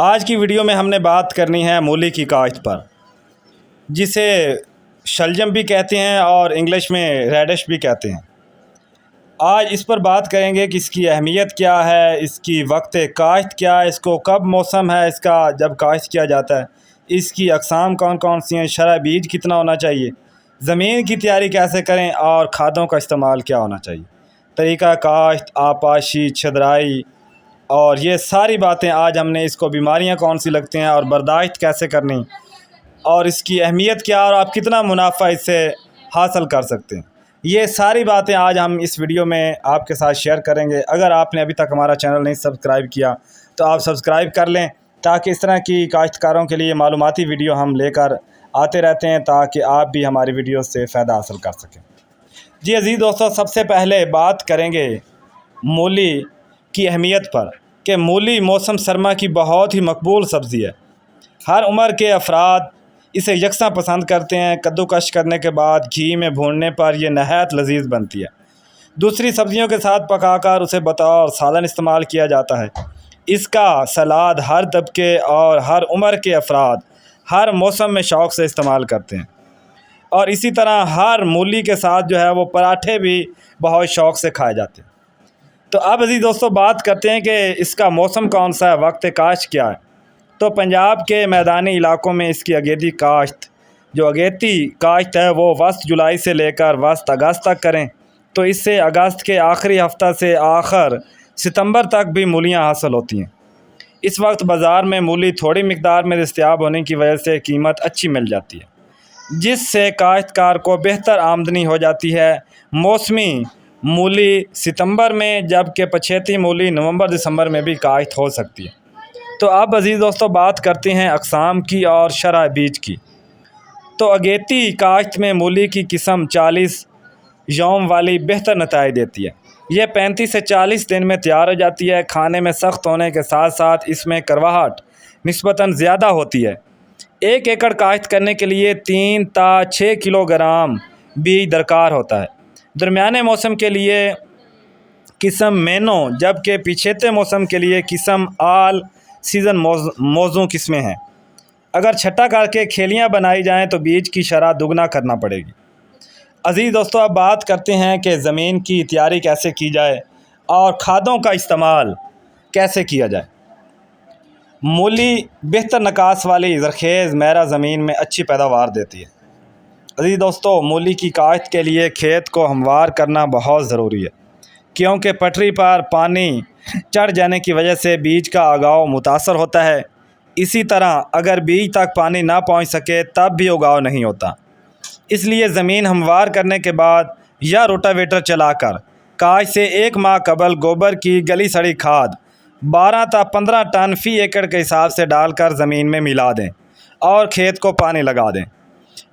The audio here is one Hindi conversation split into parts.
आज की वीडियो में हमने बात करनी है मूली की काश्त पर, जिसे शलजम भी कहते हैं और इंग्लिश में रेडिश भी कहते हैं। आज इस पर बात करेंगे कि इसकी अहमियत क्या है, इसकी वक्त काश्त क्या है, इसको कब मौसम है इसका जब काश्त किया जाता है, इसकी अक़साम कौन कौन सी हैं, शरह बीज कितना होना चाहिए, ज़मीन की तैयारी कैसे करें और खादों का इस्तेमाल क्या होना चाहिए, तरीक़ा काश्त, आपाशी, छदराई और ये सारी बातें आज हमने इसको बीमारियां कौन सी लगती हैं और बर्दाश्त कैसे करनी और इसकी अहमियत क्या और आप कितना मुनाफा इससे हासिल कर सकते हैं, ये सारी बातें आज हम इस वीडियो में आपके साथ शेयर करेंगे। अगर आपने अभी तक हमारा चैनल नहीं सब्सक्राइब किया तो आप सब्सक्राइब कर लें, ताकि इस तरह की काश्तकारों के लिए मालूमाती वीडियो हम लेकर आते रहते हैं, ताकि आप भी हमारी वीडियो से फ़ायदा हासिल कर सकें। जी अज़ीज़ दोस्तों, सबसे पहले बात करेंगे मूली की अहमियत पर कि मूली मौसम सरमा की बहुत ही मकबूल सब्ज़ी है। हर उम्र के अफराद इसे यकसां पसंद करते हैं। कद्दूकश करने के बाद घी में भूनने पर यह नहायत लजीज बनती है। दूसरी सब्ज़ियों के साथ पकाकर उसे बतौर सालन इस्तेमाल किया जाता है। इसका सलाद हर तबके और हर उम्र के अफराद हर मौसम में शौक़ से इस्तेमाल करते हैं, और इसी तरह हर मूली के साथ जो है वो पराठे भी बहुत शौक़ से खाए जाते हैं। तो अब अज़ीज़ दोस्तों बात करते हैं कि इसका मौसम कौन सा है, वक्त काश्त क्या है। तो पंजाब के मैदानी इलाकों में इसकी अगेती काश्त है वो वस्त जुलाई से लेकर वस्त अगस्त तक करें, तो इससे अगस्त के आखिरी हफ्ता से आखिर सितंबर तक भी मूलियाँ हासिल होती हैं। इस वक्त बाज़ार में मूली थोड़ी मिकदार में दस्तयाब होने की वजह से कीमत अच्छी मिल जाती है, जिससे काश्तकार को बेहतर आमदनी हो जाती है। मौसमी मूली सितंबर में, जबकि पछेती मूली नवंबर दिसंबर में भी काश्त हो सकती है। तो अब अज़ीज़ दोस्तों बात करते हैं अक़साम की और शरह बीज की। तो अगेती काश्त में मूली की किस्म 40 यौम वाली बेहतर नताइज देती है। यह 35 से 40 दिन में तैयार हो जाती है। खाने में सख्त होने के साथ साथ इसमें करवाहट निस्बतन ज़्यादा होती है। 1 एकड़ काश्त करने के लिए 3 से 6 किलोग्राम बीज दरकार होता है। दरमियाने मौसम के लिए किस्म मैनो, जबकि पिछेते मौसम के लिए किस्म आल सीज़न मौजू किस्में हैं। अगर छट्टा करके खेलियाँ बनाई जाएँ तो बीज की शरह दुगना करना पड़ेगी। अज़ीज़ दोस्तों, अब बात करते हैं कि ज़मीन की तैयारी कैसे की जाए और खादों का इस्तेमाल कैसे किया जाए। मूली बेहतर नकास वाली ज़रख़ेज़ मैरा ज़मीन में अच्छी पैदावार देती है। अज़ीज़ दोस्तों, मूली की काश्त के लिए खेत को हमवार करना बहुत ज़रूरी है, क्योंकि पटरी पर पानी चढ़ जाने की वजह से बीज का उगाव मुतासर होता है। इसी तरह अगर बीज तक पानी ना पहुंच सके तब भी उगाव नहीं होता। इसलिए ज़मीन हमवार करने के बाद या रोटावेटर चलाकर काश्त से 1 माह कबल गोबर की गली सड़ी खाद 12 से 15 टन फ़ी एकड़ के हिसाब से डालकर ज़मीन में मिला दें और खेत को पानी लगा दें।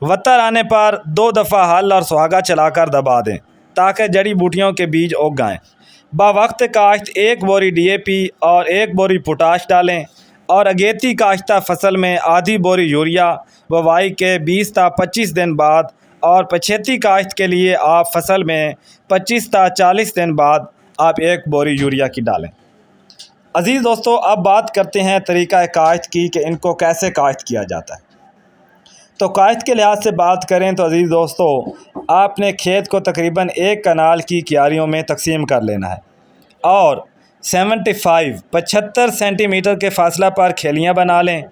वत्तर आने पर 2 दफ़ा हल और सुहागा चलाकर दबा दें, ताकि जड़ी बूटियों के बीज उग आएँ। बावक्त काश्त 1 बोरी DAP और 1 बोरी पोटाश डालें, और अगेती काश्ता फसल में आधी बोरी यूरिया बुवाई के 20 से 25 दिन बाद, और पछेती काश्त के लिए आप फसल में 25 से 40 दिन बाद आप 1 बोरी यूरिया की डालें। अज़ीज़ दोस्तों, अब बात करते हैं तरीक़ा काश्त की कि इनको कैसे काश्त किया जाता है। तो काश्त के लिहाज से बात करें तो अज़ीज़ दोस्तों, आपने खेत को तकरीबन 1 कनाल की क्यारियों में तकसीम कर लेना है और 75 सेंटीमीटर के फासला पर खेलियाँ बना लें।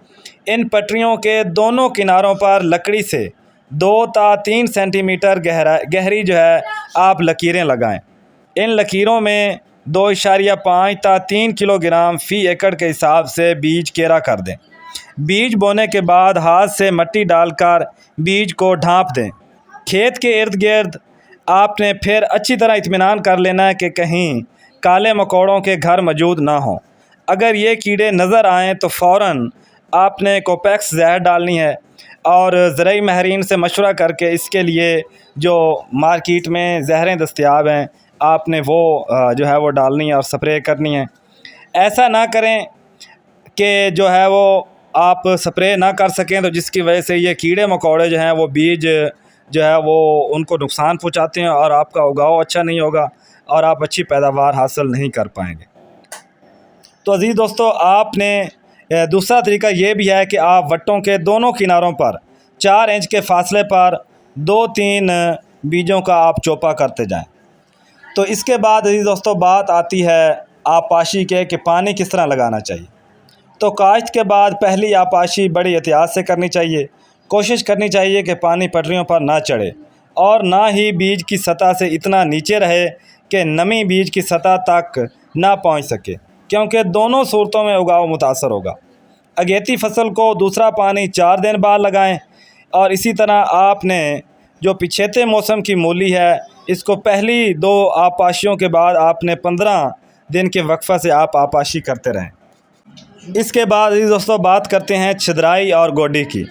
इन पटरियों के दोनों किनारों पर लकड़ी से 2 से 3 सेंटीमीटर गहरी जो है आप लकीरें लगाएं। इन लकीरों में 2.5 से 3 किलोग्राम फ़ी एकड़ के हिसाब से बीज केरा कर दें। बीज बोने के बाद हाथ से मिट्टी डालकर बीज को ढाँप दें। खेत के इर्द गिर्द आपने फिर अच्छी तरह इत्मीनान कर लेना है कि कहीं काले मकोड़ों के घर मौजूद ना हों। अगर ये कीड़े नज़र आएँ तो फ़ौरन आपने कोपेक्स जहर डालनी है, और ज़राई माहिरीन से मशवरा करके इसके लिए जो मार्केट में जहरें दस्तयाब हैं आपने वो जो है वो डालनी है और स्प्रे करनी है। ऐसा ना करें कि जो है वो आप स्प्रे ना कर सकें, तो जिसकी वजह से ये कीड़े मकोड़े जो हैं वो बीज जो है वो उनको नुकसान पहुंचाते हैं और आपका उगाव अच्छा नहीं होगा और आप अच्छी पैदावार हासिल नहीं कर पाएंगे। तो अज़ीज़ दोस्तों, आपने दूसरा तरीका ये भी है कि आप वट्टों के दोनों किनारों पर 4 इंच के फासले पर 2-3 बीजों का आप चोपा करते जाएं। तो इसके बाद अजीज़ दोस्तों बात आती है आपाशी के कि पानी किस तरह लगाना चाहिए। तो काश्त के बाद पहली आपाशी बड़ी एहतियात से करनी चाहिए। कोशिश करनी चाहिए कि पानी पटरियों पर ना चढ़े और ना ही बीज की सतह से इतना नीचे रहे कि नमी बीज की सतह तक ना पहुंच सके, क्योंकि दोनों सूरतों में उगाव मुतासर होगा। अगेती फसल को दूसरा पानी 4 दिन बाद लगाएं और इसी तरह आपने जो पिछेते मौसम की मूली है, इसको पहली 2 आपाशियों के बाद आपने 15 दिन के वक्फा से आप आपाशी करते रहें। इसके बाद दोस्तों बात करते हैं छिदराई और गोडी की।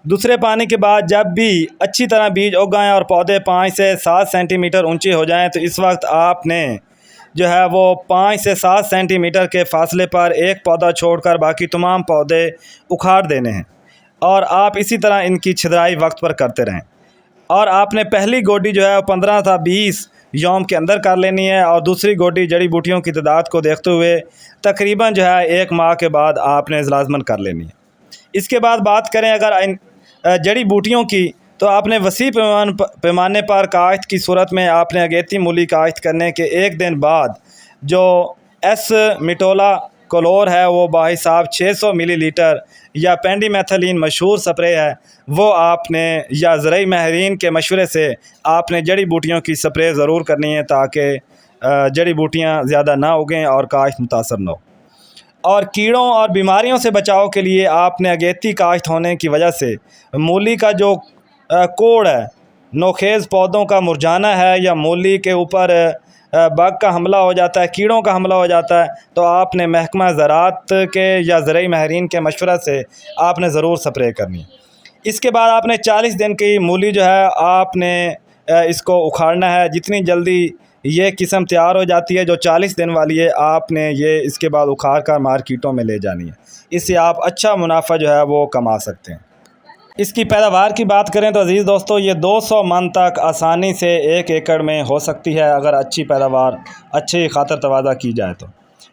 दूसरे पानी के बाद जब भी अच्छी तरह बीज उग आएँ और पौधे 5 से 7 सेंटीमीटर ऊंचे हो जाएं, तो इस वक्त आपने जो है वो 5 से 7 सेंटीमीटर के फासले पर एक पौधा छोड़कर बाकी तमाम पौधे उखाड़ देने हैं और आप इसी तरह इनकी छिदराई वक्त पर करते रहें। और आपने पहली गोडी जो है 15 से 20 यौम के अंदर कर लेनी है और दूसरी गोडी जड़ी बूटियों की तादाद को देखते हुए तकरीबन जो है 1 माह के बाद आपने लाजमन कर लेनी है। इसके बाद बात करें अगर इन जड़ी बूटियों की, तो आपने वसी पैमाने पर काश्त की सूरत में आपने अगेती मूली काश्त करने के 1 दिन बाद जो एस मिटोला क्लोर है वो बाहिसाब 600 मिलीलीटर या पेंडीमेथलीन मशहूर स्प्रे है, वो आपने या ज़रई माहिरीन के मशवरे से आपने जड़ी बूटियों की स्प्रे ज़रूर करनी है ताकि जड़ी बूटियाँ ज़्यादा ना उगें और काश्त मुतासर न हो। और कीड़ों और बीमारियों से बचाव के लिए आपने अगेती काश्त होने की वजह से मूली का जो कोड़ है, नोखेज़ पौधों का मुरझाना है या मूली के ऊपर बग का हमला हो जाता है, कीड़ों का हमला हो जाता है, तो आपने महकमा ज़राअत के या ज़रई माहिरीन के मशवरा से आपने ज़रूर स्प्रे करनी है। इसके बाद आपने 40 दिन की मूली जो है आपने इसको उखाड़ना है। जितनी जल्दी ये किस्म तैयार हो जाती है जो 40 दिन वाली है, आपने ये इसके बाद उखाड़ कर मार्केटों में ले जानी है। इससे आप अच्छा मुनाफा जो है वो कमा सकते हैं। इसकी पैदावार की बात करें तो अज़ीज़ दोस्तों ये 200 मन तक आसानी से 1 एकड़ में हो सकती है अगर अच्छी पैदावार अच्छी खातर तवाज़ा की जाए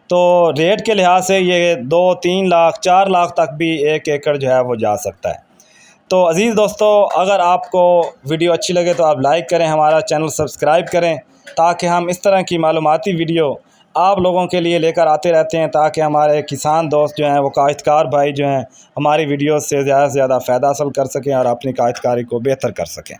तो रेट के लिहाज से ये 2-3 लाख 4 लाख तक भी 1 एकड़ जो है वो जा सकता है। तो अज़ीज़ दोस्तों अगर आपको वीडियो अच्छी लगे तो आप लाइक करें, हमारा चैनल सब्सक्राइब करें ताकि हम इस तरह की मालूमाती वीडियो आप लोगों के लिए लेकर आते रहते हैं, ताकि हमारे किसान दोस्त जो हैं वो काश्तकार भाई जो हैं हमारी वीडियो से ज़्यादा फ़ायदा हासिल कर सकें और अपनी काश्तकारी को बेहतर कर सकें।